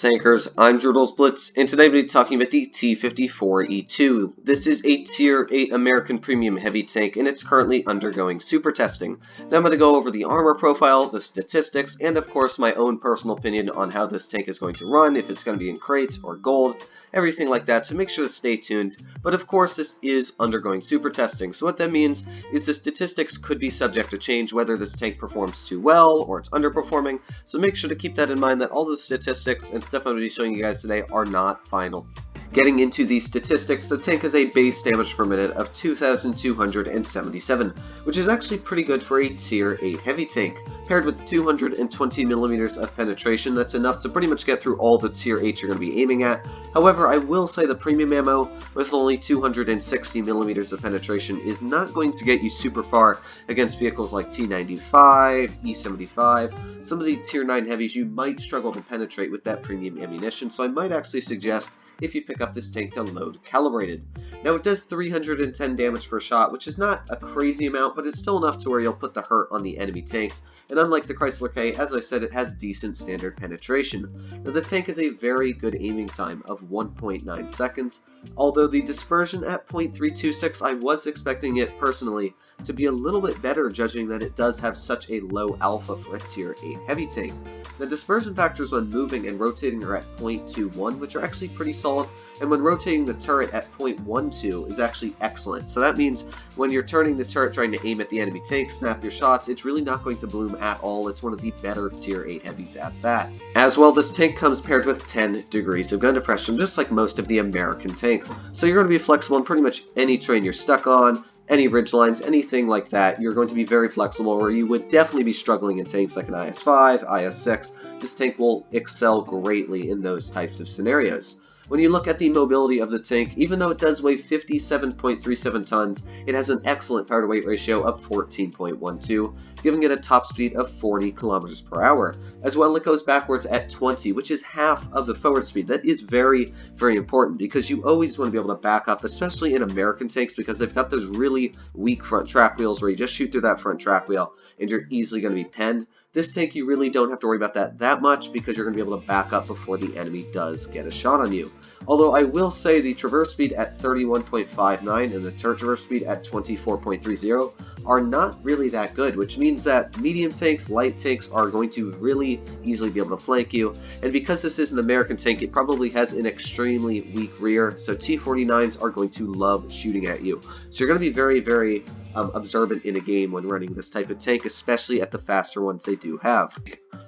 Tankers, I'm Blitz, and today we'll be talking about the T54E2. This is a Tier 8 American Premium Heavy Tank, and it's currently undergoing super testing. Now I'm going to go over the armor profile, the statistics, and of course my own personal opinion on how this tank is going to run, if it's going to be in crates or gold, everything like that, so make sure to stay tuned. But of course this is undergoing super testing, so what that means is the statistics could be subject to change, whether this tank performs too well or it's underperforming, so make sure to keep that in mind that all the statistics and stuff I'm going to be showing you guys today are not final. Getting into the statistics, the tank has a base damage per minute of 2,277, which is actually pretty good for a Tier 8 heavy tank. Paired with 220mm of penetration, that's enough to pretty much get through all the Tier 8 you're going to be aiming at. However, I will say the premium ammo with only 260mm of penetration is not going to get you super far against vehicles like T95, E75. Some of the Tier 9 heavies you might struggle to penetrate with that premium ammunition, so I might actually suggest if you pick up this tank to load calibrated. Now it does 310 damage per shot, which is not a crazy amount, but it's still enough to where you'll put the hurt on the enemy tanks. And unlike the Chrysler K, as I said, it has decent standard penetration. Now the tank has a very good aiming time of 1.9 seconds, although the dispersion at 0.326, I was expecting it personally to be a little bit better, judging that it does have such a low alpha for a Tier 8 heavy tank. The dispersion factors when moving and rotating are at 0.21, which are actually pretty solid, and when rotating the turret at 0.12 is actually excellent. So that means when you're turning the turret trying to aim at the enemy tank, snap your shots, it's really not going to bloom at all. It's one of the better Tier 8 heavies at that. As well, this tank comes paired with 10 degrees of gun depression, just like most of the American tanks. So you're going to be flexible in pretty much any terrain you're stuck on, any ridge lines, anything like that. You're going to be very flexible, where you would definitely be struggling in tanks like an IS-5, IS-6. This tank will excel greatly in those types of scenarios. When you look at the mobility of the tank, even though it does weigh 57.37 tons, it has an excellent power-to-weight ratio of 14.12, giving it a top speed of 40 kilometers per hour. As well, it goes backwards at 20, which is half of the forward speed. That is very, very important, because you always want to be able to back up, especially in American tanks, because they've got those really weak front track wheels where you just shoot through that front track wheel and you're easily going to be penned. This tank, you really don't have to worry about that much, because you're going to be able to back up before the enemy does get a shot on you. Although I will say the traverse speed at 31.59 and the turret traverse speed at 24.30 are not really that good, which means that medium tanks, light tanks are going to really easily be able to flank you. And because this is an American tank, it probably has an extremely weak rear, so T49s are going to love shooting at you. So you're going to be very, very observant in a game when running this type of tank, especially at the faster ones they do have.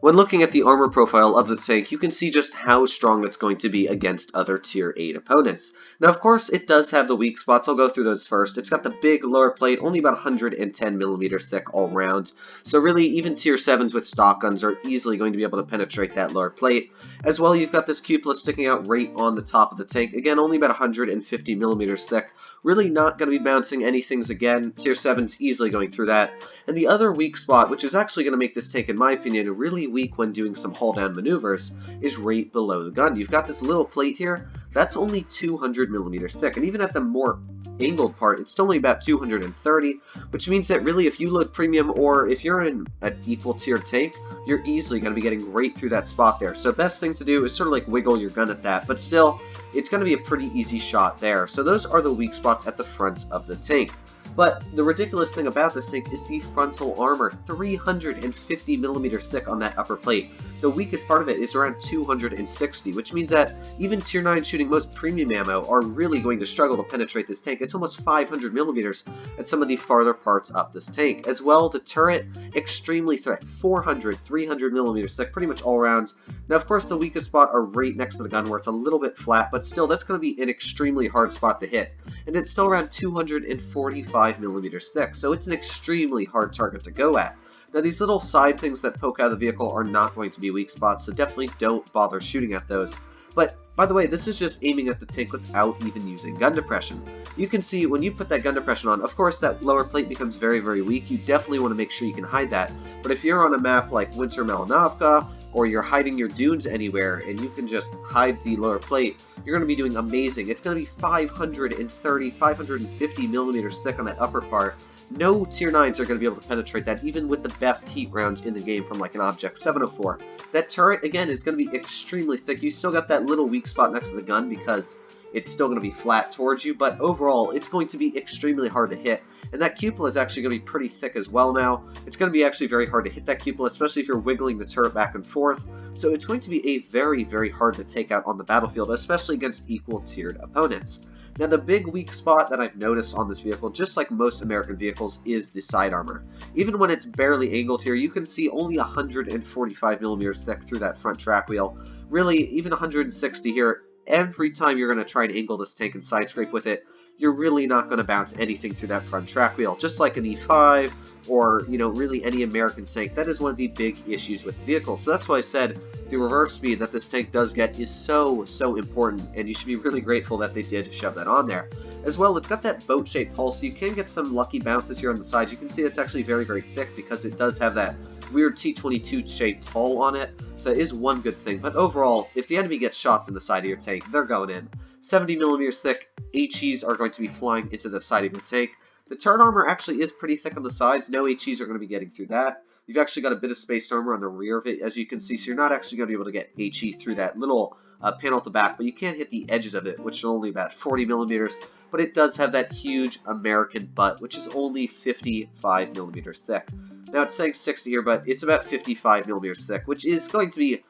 When looking at the armor profile of the tank, you can see just how strong it's going to be against other Tier 8 opponents. Now, of course, it does have the weak spots. I'll go through those first. It's got the big lower plate, only about 110mm thick all round. So really, even Tier 7s with stock guns are easily going to be able to penetrate that lower plate. As well, you've got this cupola sticking out right on the top of the tank. Again, only about 150mm thick. Really not going to be bouncing anything again. Tier 7's easily going through that. And the other weak spot, which is actually going to make this tank, in my opinion, really weak when doing some haul-down maneuvers, is right below the gun. You've got this little plate here, that's only 200mm thick, and even at the more angled part, it's still only about 230, which means that really if you load premium, or if you're in an equal tier tank, you're easily going to be getting right through that spot there. So best thing to do is sort of like wiggle your gun at that, but still, it's going to be a pretty easy shot there. So those are the weak spots at the front of the tank. But the ridiculous thing about this tank is the frontal armor, 350mm thick on that upper plate. The weakest part of it is around 260, which means that even Tier 9 shooting most premium ammo are really going to struggle to penetrate this tank. It's almost 500mm at some of the farther parts up this tank. As well, the turret, extremely thick, 300mm thick, pretty much all around. Now, of course, the weakest spot are right next to the gun where it's a little bit flat, but still, that's going to be an extremely hard spot to hit. And it's still around 245mm thick, so it's an extremely hard target to go at. Now, these little side things that poke out of the vehicle are not going to be weak spots, so definitely don't bother shooting at those. But, by the way, this is just aiming at the tank without even using gun depression. You can see when you put that gun depression on, of course, that lower plate becomes very, very weak. You definitely want to make sure you can hide that. But if you're on a map like Winter Malanovka, or you're hiding your dunes anywhere, and you can just hide the lower plate, you're going to be doing amazing. It's going to be 550mm thick on that upper part, no tier 9s are going to be able to penetrate that, even with the best heat rounds in the game from like an Object 704. That turret, again, is going to be extremely thick. You still got that little weak spot next to the gun because it's still going to be flat towards you, but overall, it's going to be extremely hard to hit. And that cupola is actually going to be pretty thick as well now. It's going to be actually very hard to hit that cupola, especially if you're wiggling the turret back and forth. So it's going to be a very, very hard to take out on the battlefield, especially against equal-tiered opponents. Now, the big weak spot that I've noticed on this vehicle, just like most American vehicles, is the side armor. Even when it's barely angled here, you can see only 145mm thick through that front track wheel. Really, even 160 here. Every time you're going to try and angle this tank and side scrape with it, you're really not going to bounce anything through that front track wheel. Just like an E5 or, really any American tank, that is one of the big issues with the vehicle. So that's why I said the reverse speed that this tank does get is so important, and you should be really grateful that they did shove that on there. As well, it's got that boat-shaped hull, so you can get some lucky bounces here on the side. You can see it's actually very, very thick because it does have that weird T22-shaped hull on it. So that is one good thing, but overall, if the enemy gets shots in the side of your tank, they're going in. 70mm thick HEs are going to be flying into the side of your tank. The turret armor actually is pretty thick on the sides. No HEs are going to be getting through that. You've actually got a bit of spaced armor on the rear of it, as you can see, so you're not actually going to be able to get HE through that little panel at the back, but you can hit the edges of it, which are only about 40mm, but it does have that huge American butt, which is only 55mm thick. Now, it's saying 60 here, but it's about 55mm thick, which is going to be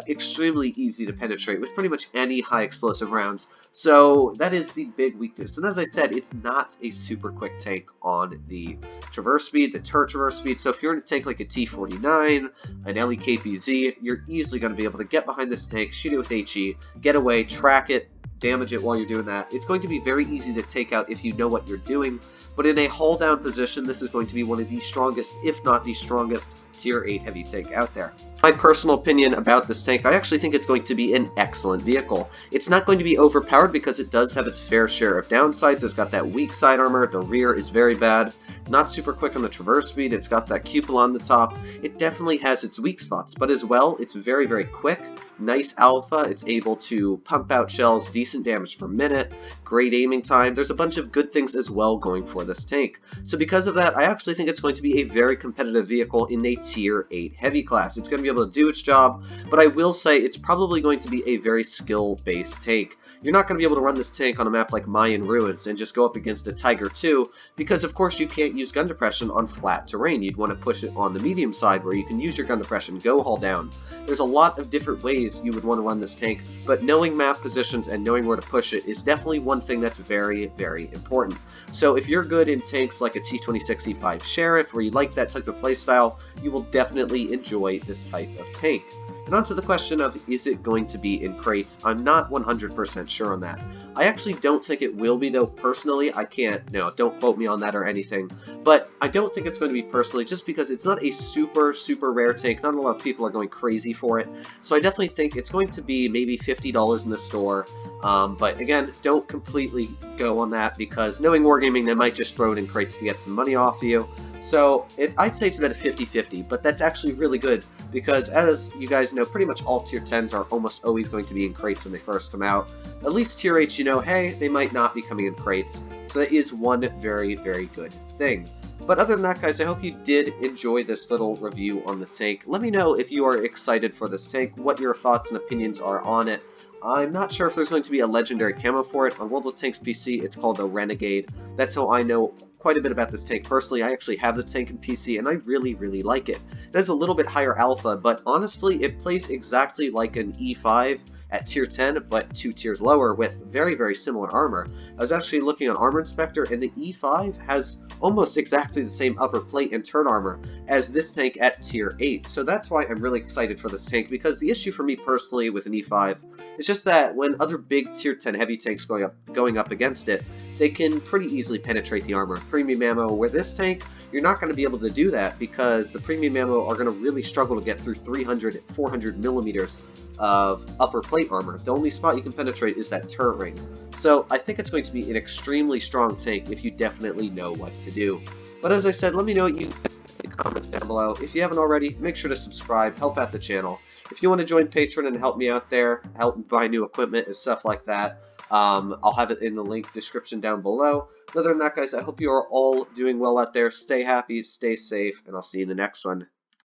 extremely easy to penetrate with pretty much any high explosive rounds. So that is the big weakness. And as I said, it's not a super quick tank on the traverse speed, the turret traverse speed. So if you're in a tank like a T49, an LEKPZ, you're easily going to be able to get behind this tank, shoot it with HE, get away, track it, damage it while you're doing that. It's going to be very easy to take out if you know what you're doing, but in a hull down position, this is going to be one of the strongest, if not the strongest, tier 8 heavy tank out there. My personal opinion about this tank, I actually think it's going to be an excellent vehicle. It's not going to be overpowered because it does have its fair share of downsides. It's got that weak side armor, the rear is very bad, not super quick on the traverse speed, it's got that cupola on the top. It definitely has its weak spots, but as well, it's very, very quick, nice alpha, it's able to pump out shells, decent damage per minute, great aiming time. There's a bunch of good things as well going for this tank. So because of that, I actually think it's going to be a very competitive vehicle in the tier 8 heavy class. It's going to be able to do its job, but I will say it's probably going to be a very skill-based tank. You're not going to be able to run this tank on a map like Mayan Ruins and just go up against a Tiger 2, because of course you can't use gun depression on flat terrain. You'd want to push it on the medium side where you can use your gun depression, go hull down. There's a lot of different ways you would want to run this tank, but knowing map positions and knowing where to push it is definitely one thing that's very, very important. So if you're good in tanks like a T26E5 Sheriff, where you like that type of playstyle, you will definitely enjoy this type of tank. And on to the question of, is it going to be in crates? I'm not 100% sure on that. I actually don't think it will be, though, personally. I can't, don't quote me on that or anything. But I don't think it's going to be personally, just because it's not a super, super rare tank. Not a lot of people are going crazy for it. So I definitely think it's going to be maybe $50 in the store. But again, don't completely go on that, because knowing Wargaming, they might just throw it in crates to get some money off you. So I'd say it's about a 50-50, but that's actually really good, because as you guys know, pretty much all tier 10s are almost always going to be in crates when they first come out. At least tier 8s, hey, they might not be coming in crates, so that is one very, very good thing. But other than that, guys, I hope you did enjoy this little review on the tank. Let me know if you are excited for this tank, what your thoughts and opinions are on it. I'm not sure if there's going to be a legendary camo for it. On World of Tanks PC, it's called a Renegade. That's how I know quite a bit about this tank. Personally, I actually have the tank in PC, and I really, really like it. It has a little bit higher alpha, but honestly, it plays exactly like an E5 at tier 10, but 2 tiers lower with very, very similar armor. I was actually looking on Armor Inspector, and the E5 has almost exactly the same upper plate and turret armor as this tank at tier 8. So that's why I'm really excited for this tank, because the issue for me personally with an E5 is just that when other big tier 10 heavy tanks going up against it, they can pretty easily penetrate the armor with premium ammo, where this tank, you're not going to be able to do that, because the premium ammo are going to really struggle to get through 300, 400 millimeters of upper plate armor. The only spot you can penetrate is that turret ring. So I think it's going to be an extremely strong tank if you definitely know what to do. But as I said, let me know what you think. comments down below. If you haven't already, make sure to subscribe, help out the channel. If you want to join Patreon and help me out there, help buy new equipment and stuff like that, I'll have it in the link description down below. Other than that, guys, I hope you are all doing well out there. Stay happy, stay safe, and I'll see you in the next one.